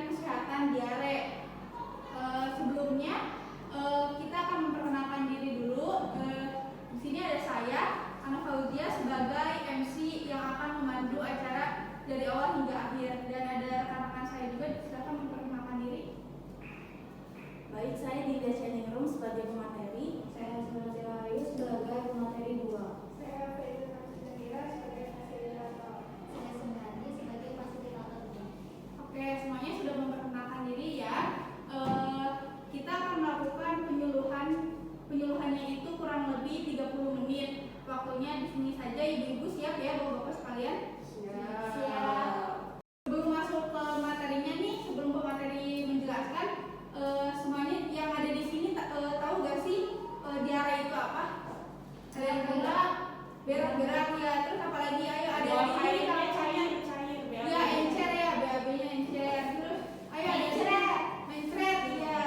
kesehatan diare. Sebelumnya kita akan memperkenalkan diri dulu. Di sini ada saya, Ana Fauzia, sebagai MC yang akan memandu acara dari awal hingga akhir, dan ada rekan-rekan saya juga. Silakan memperkenalkan diri. Baik, saya Dinda Chaningrum sebagai pemateri. Saya Sumartila Ayu sebagai pemateri 2. Saya Faiza Nafisandira sebagai fasilitator. Saya Sundani sebagai fasilitator 2. Oke, semuanya sudah memperkenalkan diri ya. Kita akan melakukan penyuluhannya itu kurang lebih 30 menit. Waktunya di sini saja. Ibu-ibu siap ya, bapak-bapak sekalian? Siap. Sebelum masuk ke materinya nih, sebelum pemateri menjelaskan, semuanya yang ada di sini tahu gak sih diare itu apa? Ada yang bilang berak-berak ya, terus apalagi ayo ada yang ini cair ya, encer ya, BAB-nya encer. Terus ayo ada mencret ya.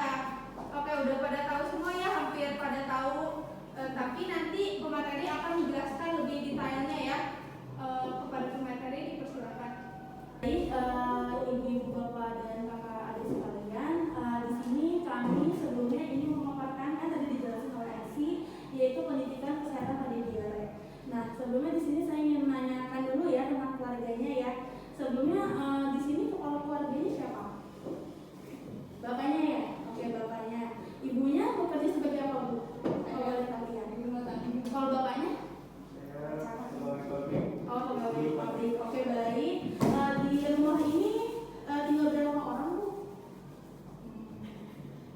Oke, udah pada tahu semua ya, hampir pada tahu. Tapi nanti pemateri akan menjelaskan lebih detailnya ya. Kepada pemateri dipersilakan. Baik, ibu-ibu, bapak dan kakak adik sekalian, di sini kami sebelumnya ingin memaparkan, kan tadi dijelaskan oleh Esi, yaitu pendidikan kesehatan pada diare. Nah, sebelumnya di sini saya ingin menanyakan dulu ya tentang keluarganya ya. Sebelumnya di sini kepala keluarganya siapa? Bapaknya ya? Oke, bapaknya. Ibunya bekerja sebagai apa, Bu? Kalau boleh kalian. Kalau bapaknya? Oh, pegawai pabrik. Oke, baik. Di rumah ini tinggal berapa orang, Bu?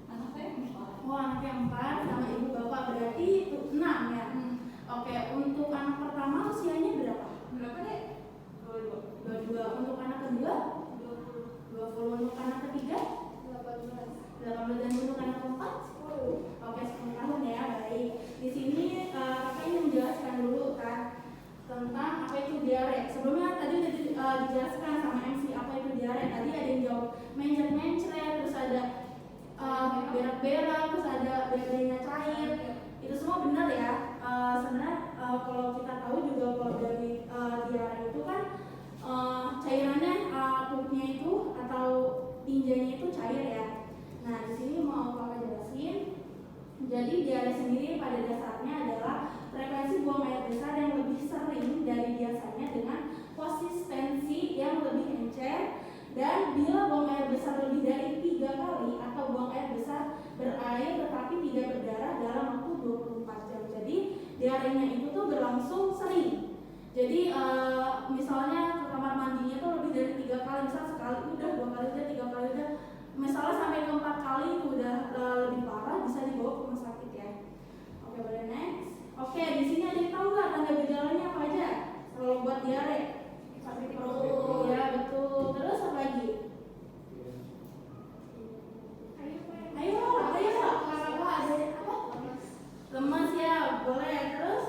Anaknya 4. Oh, anaknya 4 sama ibu bapak, berarti 6 ya? Oke, untuk anak pertama usianya berapa? Berapa deh? 22. Untuk anak kedua? 20. Untuk anak ketiga? 18. Dan untuk anak keempat? 10. Oke, 10 tahun ya, baik. Di sini kakak ingin menjelaskan dulu kan tentang apa itu diare. Sebelumnya tadi udah dijelaskan sama MC apa itu diare. Tadi ada yang jawab mencret-mencret, terus ada berak-berak, terus ada BAB-nya cair. Itu semua benar ya. Sebenarnya kalau kita tahu juga kalau dari diare itu kan cairannya pupnya itu atau tinjanya itu cair ya. Nah, di sini mau kakak jelasin. Jadi diare sendiri pada dasarnya adalah frekuensi buang air besar yang lebih sering dari biasanya dengan konsistensi yang lebih encer, dan bila buang air besar lebih dari 3 kali atau buang air besar berair tetapi tidak berdarah dalam waktu 24 jam. Jadi diarenya itu tuh berlangsung sering. Jadi misalnya ke kamar mandinya tuh lebih dari 3 kali, misal sekali udah, 2 kali udah, 3 kali udah, misalnya sampai ke 4 kali itu udah lebih parah, bisa dibawa ke rumah sakit ya. Oke, boleh next. Oke, di sini ada yang tahu nggak tanda gejalanya apa aja kalau buat diare? Sakit perut. Ya, betul. Terus apa lagi? Ayo, kakak ada apa? Lemas ya, boleh. Terus?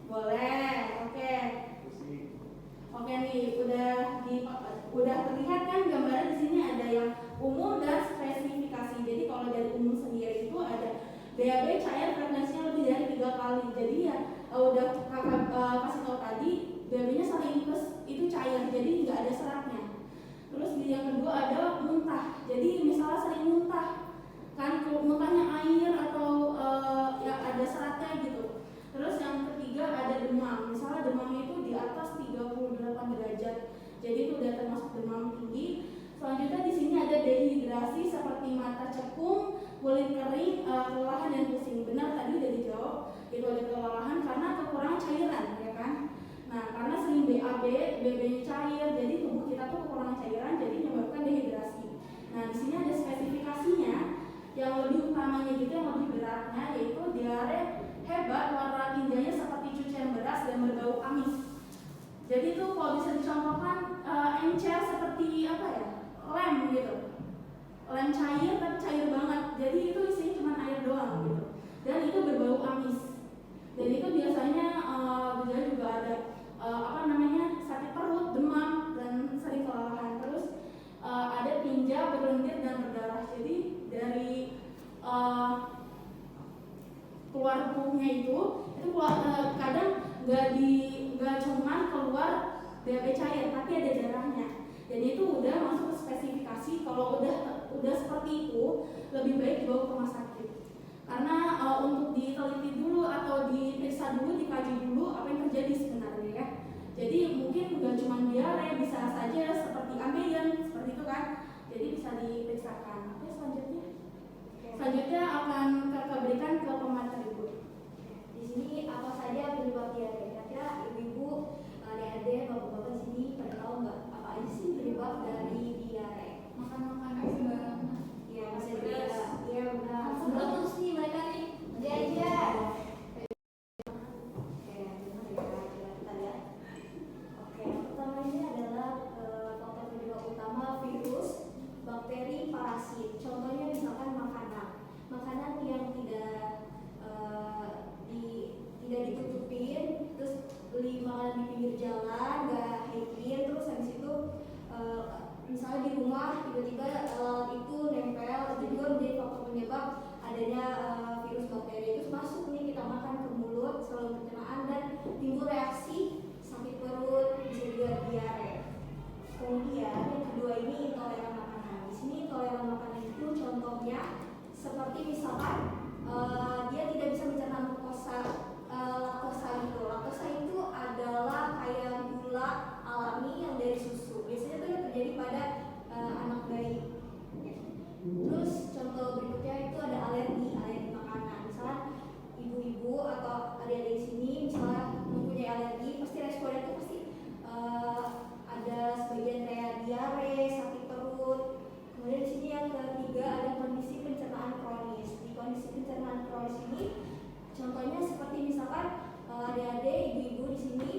Boleh. Oke. Oke nih, udah terlihat kan gambarnya di sini ada yang umum dan spesifikasi. Jadi kalau dari umum sendiri itu ada BAB cair frekuensinya lebih dari 3 kali. Jadi ya udah kakak kasih tahu tadi, BAB-nya sering itu cair, jadi nggak ada seratnya. Terus yang kedua ada muntah. Jadi misalnya sering muntah, kan muntahnya air atau ya ada seratnya gitu. Terus yang ketiga ada demam. Misalnya demamnya itu di atas 38 derajat. Jadi itu udah termasuk demam tinggi. Selanjutnya di sini ada dehidrasi seperti mata cekung, kulit kering, kelelahan dan pusing. Benar tadi udah dijawab, itu ada kelelahan karena kekurangan cairan, ya kan? Nah, karena sering BAB, BB-nya cair, jadi tubuh kita tuh kekurangan cairan, jadi menyebabkan dehidrasi. Nah, di sini ada spesifikasinya, yang lebih utamanya gitu, yang lebih beratnya yaitu diare hebat, warna tinjanya seperti cucian beras dan berbau amis. Jadi itu kalau bisa dicontohkan encer seperti apa ya, lem gitu, lem cair tapi cair banget. Jadi itu isinya cuma air doang gitu, dan itu berbau amis. Dan itu biasanya gejala juga ada sakit perut, demam, dan sering kelelahan. Terus ada tinja, berlendir dan berdarah. Jadi dari keluar punya itu kadang nggak cuma keluar BAB cair, tapi ada darahnya. Jadi itu udah masuk ke spesifikasi kalau udah seperti itu lebih baik dibawa ke rumah sakit. Karena untuk diteliti dulu atau diperiksa dulu, dikaji dulu apa yang terjadi sebenarnya ya. Jadi mungkin nggak cuma diare, bisa saja seperti ambeien seperti itu kan. Jadi bisa diperiksakan. Oke, selanjutnya. Selanjutnya akan kakak berikan ke pemateri Bu. Di sini apa saja penyebab diare? Kira-kira ibu-ibu, adik-adik, bapak-bapak sini pada tahu nggak apa aja sih penyebab dari diare? Makan sembarangan. Iya, bisa juga. Iya benar. Sebelum terus nih mereka nih. Nanti aja. Oke, benar ya. Coba kita lihat. Oke, yang pertama ini adalah faktor penyebab utama virus, bakteri, parasit. Contohnya misalkan makanan yang tidak ditutupin, terus beli makanan di pinggir jalan, nggak hygiene, terus habis itu misalnya di rumah tiba-tiba itu nempel, itu juga menjadi faktor penyebab adanya virus bakteri itu masuk nih, kita makan ke mulut, saluran pencernaan dan timbul reaksi sakit perut, bisa juga diare. Kemudian yang kedua ini intoleran makanan. Di sini intoleran makanan itu contohnya seperti misalkan dia tidak bisa mencerna laktosa gitu. Laktosa itu adalah kayak gula alami yang dari susu. Biasanya itu yang terjadi pada anak bayi. Terus contoh berikutnya itu ada alergi makanan. Misalnya ibu-ibu atau adik-adik di sini misalnya mempunyai alergi, pasti responnya itu pasti ada sebagian kayak diare, sakit perut. Kemudian di sini yang ketiga ada kondisi pencernaan kronis. Di kondisi pencernaan kronis ini contohnya seperti misalkan adik-adik, ibu-ibu di sini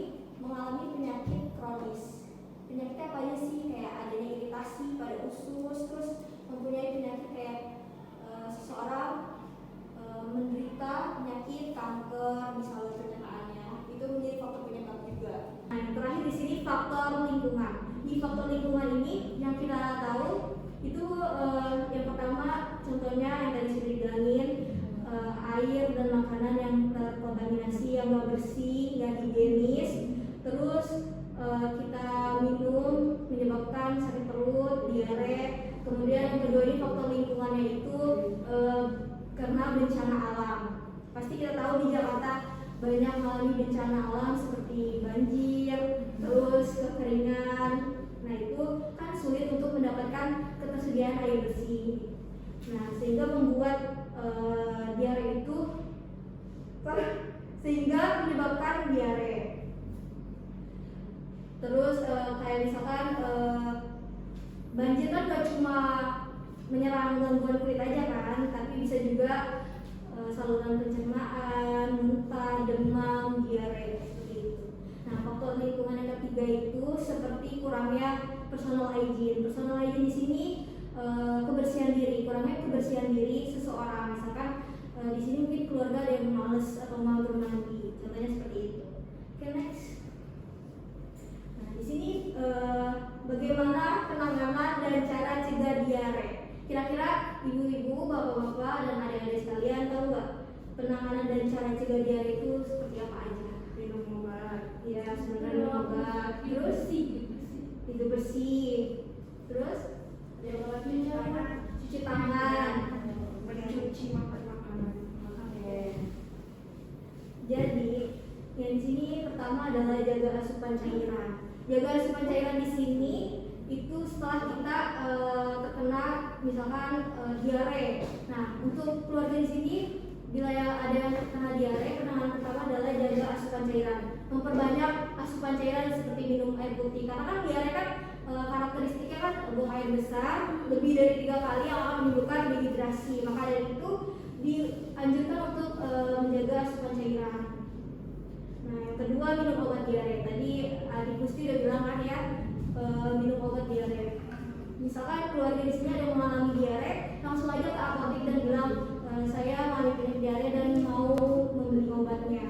mengalami penyakit kronis. Penyakitnya apa aja sih? Kayak adanya iritasi pada usus, terus mempunyai penyakit kayak seseorang menderita penyakit kanker di saluran pencernaannya. Itu menjadi faktor penyebab juga. Nah, yang terakhir di sini faktor lingkungan. Di faktor lingkungan ini yang kita tahu itu yang pertama contohnya yang tadi sudah dibilangin, air dan makanan yang terkontaminasi, yang nggak bersih, nggak higienis, terus kita minum menyebabkan sakit perut, diare. Kemudian yang kedua ini faktor lingkungannya itu karena bencana alam. Pasti kita tahu di Jakarta banyak mengalami bencana alam seperti banjir, terus kekeringan. Nah itu kan sulit untuk mendapatkan ketersediaan air bersih. Nah sehingga membuat diare itu sehingga menyebabkan diare. Terus kayak misalkan banjir kan gak cuma menyerang gangguan kulit aja kan, tapi bisa juga saluran pencernaan, muntah, demam, diare seperti itu. Nah faktor lingkungan yang ketiga itu seperti kurangnya personal hygiene. Personal hygiene di sini kebersihan diri, kurangnya kebersihan diri seseorang. Misalkan di sini mungkin keluarga ada yang malas atau mager mandi, contohnya seperti itu. Oke, next. Nah di sini bagaimana penanganan dan cara cegah diare? Kira-kira ibu-ibu, bapak-bapak, dan adik-adik sekalian tahu nggak penanganan dan cara cegah diare itu seperti apa aja? Minum obat. Ya sebenarnya minum obat, terus hidup bersih, terus cuci tangan, Mencuci makanan. Oke. Jadi yang di sini pertama adalah jaga asupan cairan. Jaga asupan cairan di sini itu setelah kita terkena misalkan diare. Nah untuk keluarga di sini bila ada yang terkena diare, penanganan pertama adalah jaga asupan cairan. Memperbanyak asupan cairan seperti minum air putih. Karena kan diare kan karakteristiknya kan buang air besar lebih dari 3 kali yang akan menimbulkan dehidrasi. Maka dari itu dianjurkan untuk menjaga asupan cairan. Nah yang kedua minum obat diare. Tadi Adik Gusti udah bilang kan ya, minum obat diare. Misalkan keluarga di sini ada yang mengalami diare, langsung aja ke apotek dan bilang saya mengalami penyakit diare dan mau membeli obatnya.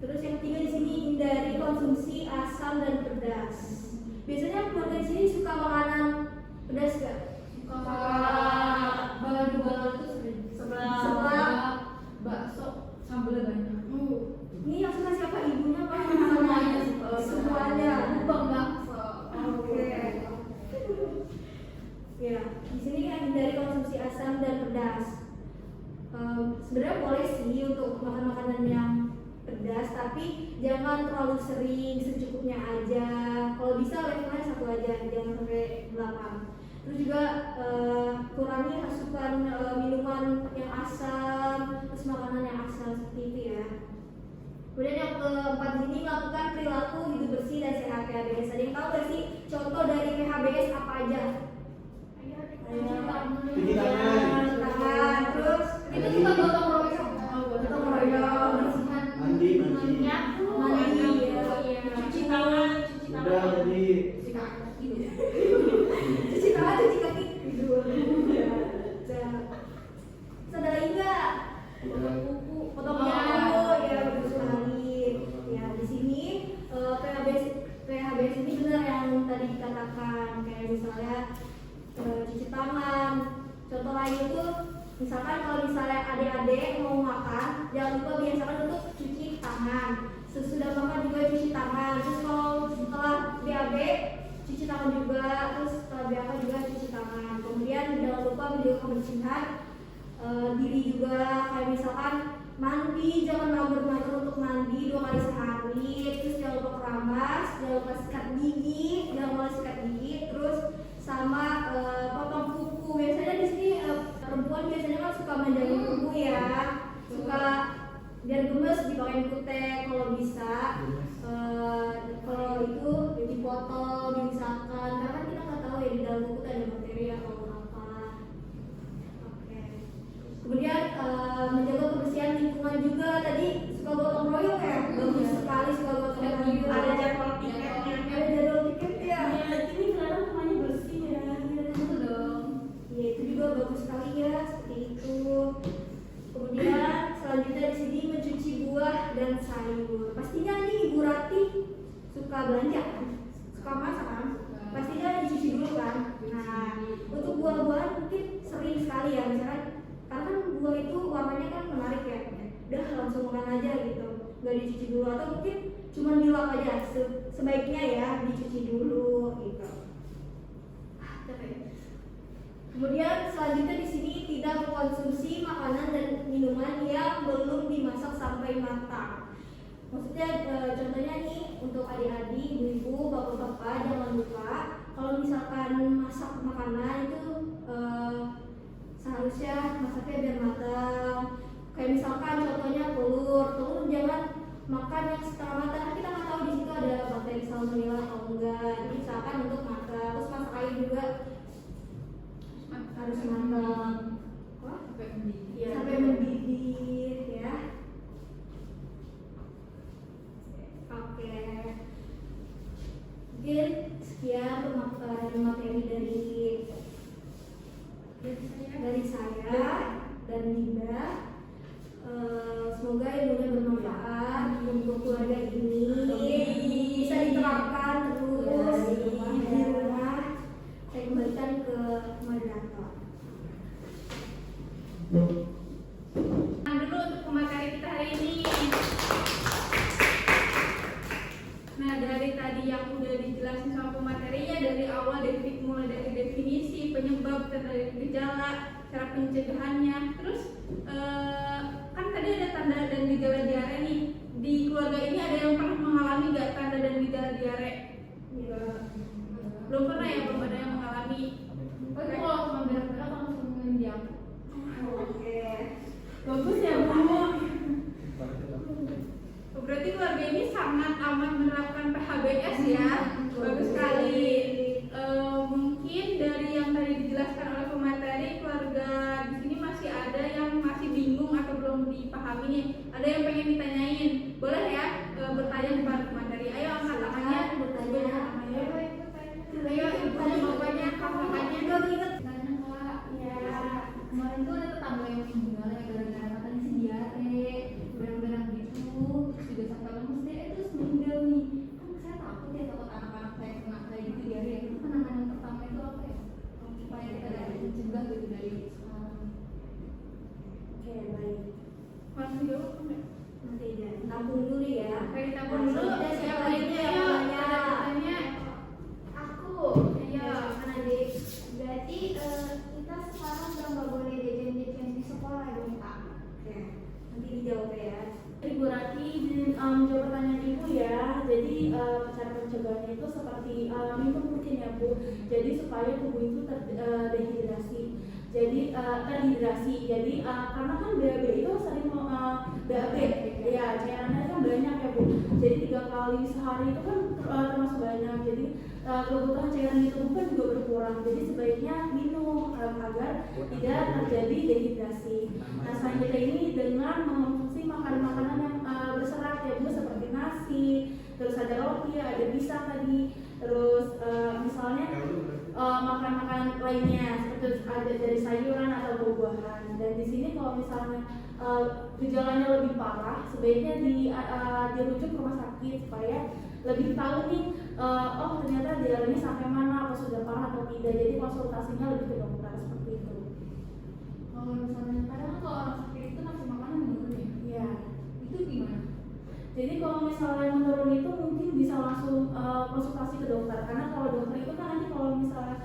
Terus yang ketiga di sini hindari konsumsi asam dan pedas. Biasanya keluarga di sini suka makanan pedas gak? Balado itu sering. Seblak, bakso, sambal banyak. Ini yang suka siapa? Ibunya apa? Semuanya sih. Semuanya. Bakso. tapi jangan terlalu sering, secukupnya aja. Kalau bisa levelnya 1 aja, jangan sampai 8. Terus juga kurangi asupan minuman yang asam, terus makanan yang asam seperti itu ya. Kemudian yang keempat di sini, lakukan perilaku hidup bersih dan sehat PHBS. Ada yang tahu gak sih contoh dari PHBS apa aja? Cuci tangan. Terus Itu juga gotong royong. gotong royong, bersihan, Mandi. mandi ya, cuci tangan, Udah tadi. cuci tangan, cuci kaki, tidur. Ada lagi nggak? Udah. Potong kuku, ya betul sekali. Ya di sini PHBS ini benar yang tadi dikatakan, kayak misalnya cuci tangan. Contoh lain itu misalkan kalau misalnya adik-adik mau makan, jangan lupa biasakan untuk cuci tangan. Sesudah makan juga cuci tangan. Terus kalau setelah BAB cuci tangan juga. Terus setelah BAK juga cuci tangan. Kemudian jangan lupa menjaga kebersihan diri juga, kayak misalkan mandi, jangan mager-mager untuk mandi 2 kali sehari. Terus jangan lupa keramas, jangan lupa sikat gigi, jangan lupa sikat gigi. Terus sama potong kuku. Biasanya di sini perempuan biasanya kan suka menjaga kuku ya, suka biar gemes dipakai kutek kalau bisa. Kalau itu dipotong, dimisalkan, karena kan kita nggak tahu ya di dalam kuku ada bakteri atau apa. Oke. Kemudian menjaga kebersihan lingkungan juga. Tadi suka gotong royong ya, bagus sekali suka gotong royong. Ada jadwal tiketnya. Ada jadwal tiket ya. Ya, ini kelihatan rumahnya bersih ya. Itu dong. Ya itu juga bagus sekali ya, seperti itu. Kemudian selanjutnya di sini mencuci buah dan sayur. Pastinya nih Ibu Rati suka belanja kan? Suka masak kan? Pastinya dicuci dulu kan? Nah, untuk buah-buahan mungkin sering sekali ya, misalkan karena kan buah itu warnanya kan menarik ya. Udah langsung makan aja gitu, nggak dicuci dulu, atau mungkin cuma dilap aja. Sebaiknya ya dicuci dulu gitu. Kemudian selanjutnya di sini tidak mengkonsumsi makanan dan minuman yang belum dimasak sampai matang. Maksudnya contohnya nih untuk adik-adik, ibu-ibu, bapak-bapak jangan lupa kalau misalkan masak makanan itu seharusnya masaknya biar matang. Kayak misalkan contohnya telur jangan makan yang setengah matang. Kita nggak tahu di situ ada bakteri salmonella atau enggak. Jadi misalkan untuk matang, terus masak air juga harus matang. Sampai mendidih ya. Oke. Mungkin sekian pemaparan materi dari saya dan Dinda. Semoga ilmunya bermanfaat untuk keluarga ini, bisa diterapkan terus di rumah. Saya kembalikan ke moderator. Dulu untuk pemateri kita hari ini. Nah, dari tadi yang udah dijelasin sama pematerinya, dari awal mulai dari definisi, penyebab, dari gejala, cara pencegahannya. Terus kan tadi ada tanda dan gejala diare nih. Di keluarga ini ada yang pernah mengalami nggak tanda dan gejala diare? Belum pernah ya, belum ada yang mengalami. Oh, itu kalau cuma berak-berak langsung diam. Oke. Bagus ya, Bu. Berarti keluarga ini sangat aman menerapkan PHBS ya. Bagus sekali. Mungkin dari yang tadi dijelaskan oleh pemateri, keluarga di sini masih ada yang masih bingung atau belum dipahami nih. Ada yang pengen ditanyain, boleh ya bertanya kepada pemateri. Ayo angkat tangannya, bertanya. Ayo ibunya, bapaknya, kakaknya. Gak inget. Karena Kak, ya kemarin tuh ada tetangga yang meninggal ya gara-gara katanya si diare, berang-berang gitu, terus juga sampai lemes deh, terus meninggal nih. Kan saya takut ya, takut anak-anak saya kena kayak gitu diare. Itu penanganan pertama itu apa ya? Supaya kita dari mencegah gitu dari sekarang. Oke, baik. Masih jauh kan? Nanti aja. Tampung dulu ya. Oke, tampung dulu. Siapa Siapa lainnya lainnya? yang Ayo, bertanya? tanya. Aku. Iya. Kan adik. Berarti kita sekarang udah nggak boleh jajan-jajan di sekolah dong Kak? Oke. Nanti dijawab ya. Ibu Rati izin menjawab pertanyaan Ibu ya. Jadi cara pencegahannya itu seperti minum mungkin ya Bu. Jadi supaya tubuh itu dehidrasi. Jadi terhidrasi. Jadi karena kan BAB itu sering BAB, ya cairannya kan banyak ya Bu. Jadi 3 kali sehari itu kan termasuk banyak. Jadi kebutuhan cairan di tubuh kan juga berkurang. Jadi sebaiknya minum agar tidak terjadi dehidrasi. Nah selanjutnya ini dengan mengonsumsi makanan-makanan yang berserat ya Bu, seperti nasi, terus ada roti, ada pisang tadi, terus misalnya makanan-makanan lainnya seperti ada dari sayuran atau buah-buahan. Dan di sini kalau misalnya gejalanya lebih parah, sebaiknya dirujuk ke rumah sakit supaya lebih tahu nih, oh ternyata gejalanya sampai mana, apa sudah parah atau tidak. Jadi konsultasinya lebih ke dokter seperti itu. Kalau misalnya kadang kalau orang sakit itu nafsu makanan menurun ya? Iya. Itu gimana? Jadi kalau misalnya menurun itu mungkin bisa langsung konsultasi ke dokter, karena kalau dokter itu kan nanti kalau misalnya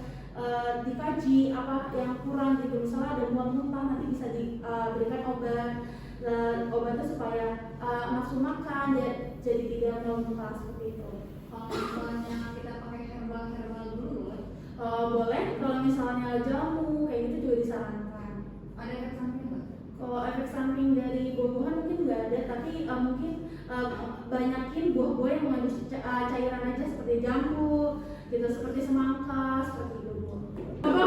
dikaji apa yang kurang gitu, misalnya ada mual muntah, nanti bisa diberikan obat itu supaya nafsu makan jadi tidak mual muntah seperti itu. Kalau misalnya kita pakai herbal dulu, Boleh, kalau misalnya jamu kayak gitu juga disarankan. ada efek samping nggak? Kalau efek samping dari buah-buahan mungkin nggak ada, tapi mungkin banyakin buah-buah yang mengandung cairan aja seperti jambu, gitu, seperti semangka, seperti itu Bu. Apa?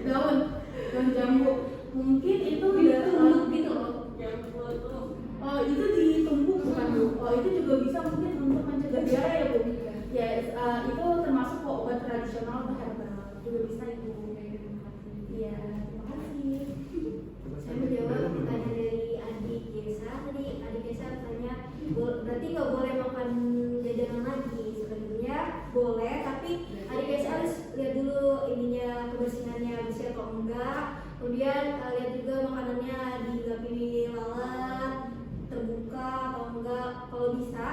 daun jambu. Mungkin itu Ditumbuk gitu loh. Oh itu ditumbuk bukan Bu? Oh itu juga bisa mungkin untuk mencegah diare ya Bu? Ya itu termasuk kok obat tradisional atau herbal juga bisa Ibu. Iya, terima kasih. Saya menjawab pertanyaan dari adik Gesa. Tadi adik Gesa bertanya, berarti nggak boleh makan jajanan lagi? Sebenarnya boleh, tapi adik Gesa harus lihat dulu ininya, kebersihannya bersih atau enggak. Kemudian lihat juga makanannya dilapisi lalat, terbuka atau enggak. Kalau bisa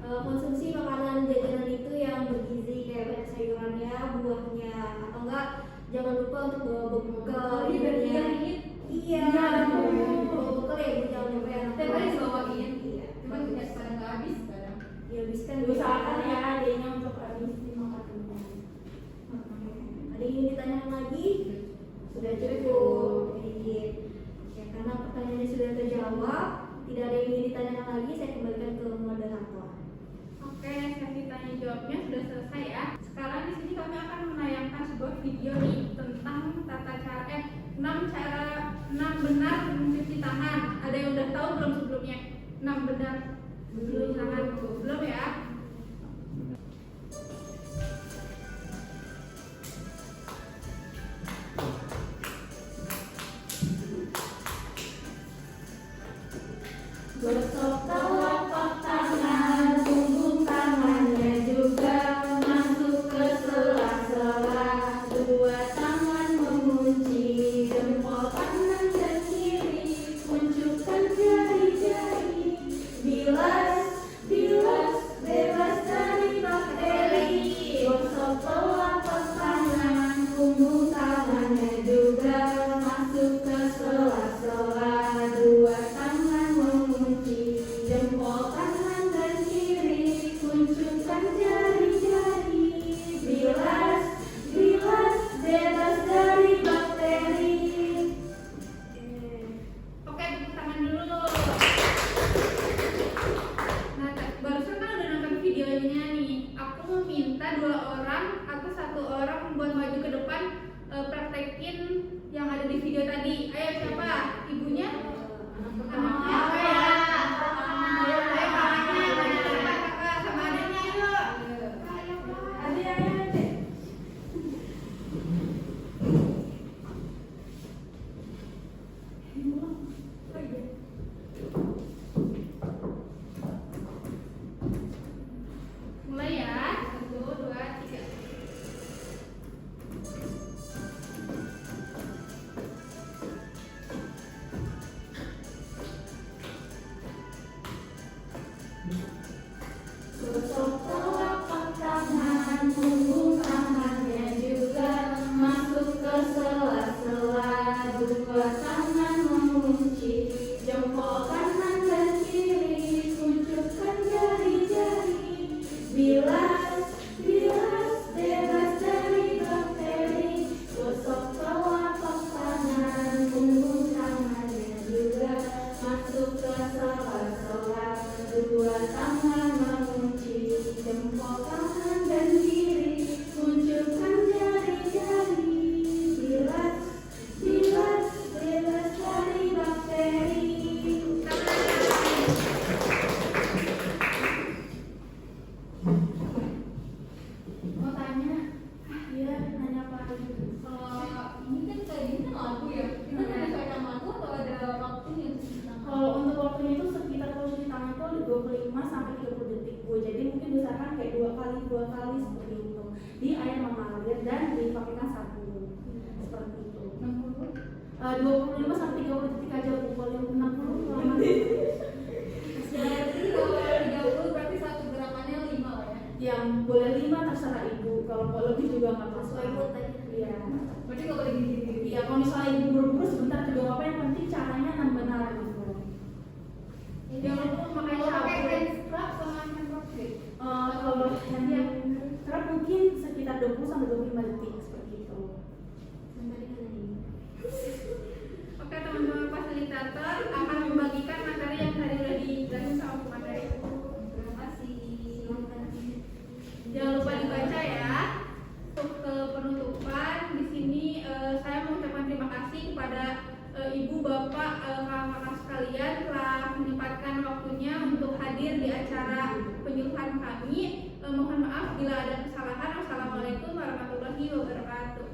konsumsi makanan jajanan itu yang bergizi, kayak banyak sayurannya, buahnya, atau enggak jangan lupa untuk bawa bekal. Ini berarti yang ini Iya, bawa bekal ya Bu, jangan lupa ya. tiap hari dibawain. Iya. Cuma tidak kadang nggak habis kadang. Ya habiskan Usahakan ya adanya untuk habis di makanannya. Ada yang ditanyakan lagi? Sudah Cukup. cukup. Oke. Ya, karena pertanyaannya sudah terjawab, tidak ada yang ingin ditanyakan lagi, saya kembalikan ke moderator. Oke, sesi tanya jawabnya sudah selesai ya. Sekarang di sini kami akan menayangkan sebuah video nih tentang tata cara 6 benar mencuci tangan. Ada yang udah tahu belum sebelumnya? 6 benar mencuci tangan. Belum ya? Gosok telapak tangan, punggung tangannya juga masuk ke sela-sela. Dua tangan mengunci jempol kanan dan kiri, unjukkan jari-jari. Bilas, bilas, bebas dari bakteri. Gosok telapak tangan, punggung tangannya juga masuk ke sela-sela. Dua tangan mengunci jempol kanan dan kiri, unjukkan jari-jari. Bilas, bilas, bebas dari bakteri. Oke, tepuk tangan dulu. Nah, barusan kan udah nonton videonya nih. Aku mau minta 2 orang atau 1 orang buat maju ke depan praktekin yang ada di video tadi. Ayo siapa? Ibunya? Anaknya apa ya? Ayo kakaknya, kakak sama adiknya yuk. Ayo Pak. Adik. Mulai ya. 1, 2, 3. Gosok telapak tangan, punggung tangannya juga masuk ke sela-sela. Dua tangan mengunci jempol kanan dan kiri, kali seperti itu di air mengalir dan dipakaikan sabun seperti itu. 25 sampai 30 detik aja Bu, kalau 60 lama. Berarti kalau 30 berarti satu gerakannya 5 lah ya. Yang boleh 5 terserah ibu, kalau mau lebih juga nggak Sesuai masalah. mood aja. Iya. Berarti nggak boleh gini-gini. Iya, kalau misalnya ibu buru-buru sebentar juga nggak apa-apa, yang penting caranya benar gitu. Jangan lupa pakai Kalau pakai sabun. hand scrub sama hand wash. Kalau yang karena mungkin sekitar 20 sampai 25 detik seperti itu. Oke teman-teman fasilitator akan membagikan materi yang tadi udah dijelasin sama Bu materi. Terima kasih. Jangan lupa dibaca ya. Untuk penutupan di sini saya mengucapkan terima kasih kepada ibu, bapak, kakak sekalian telah menyempatkan waktunya untuk hadir di acara penyuluhan kami. Mohon maaf bila ada kesalahan. Wassalamualaikum warahmatullahi wabarakatuh.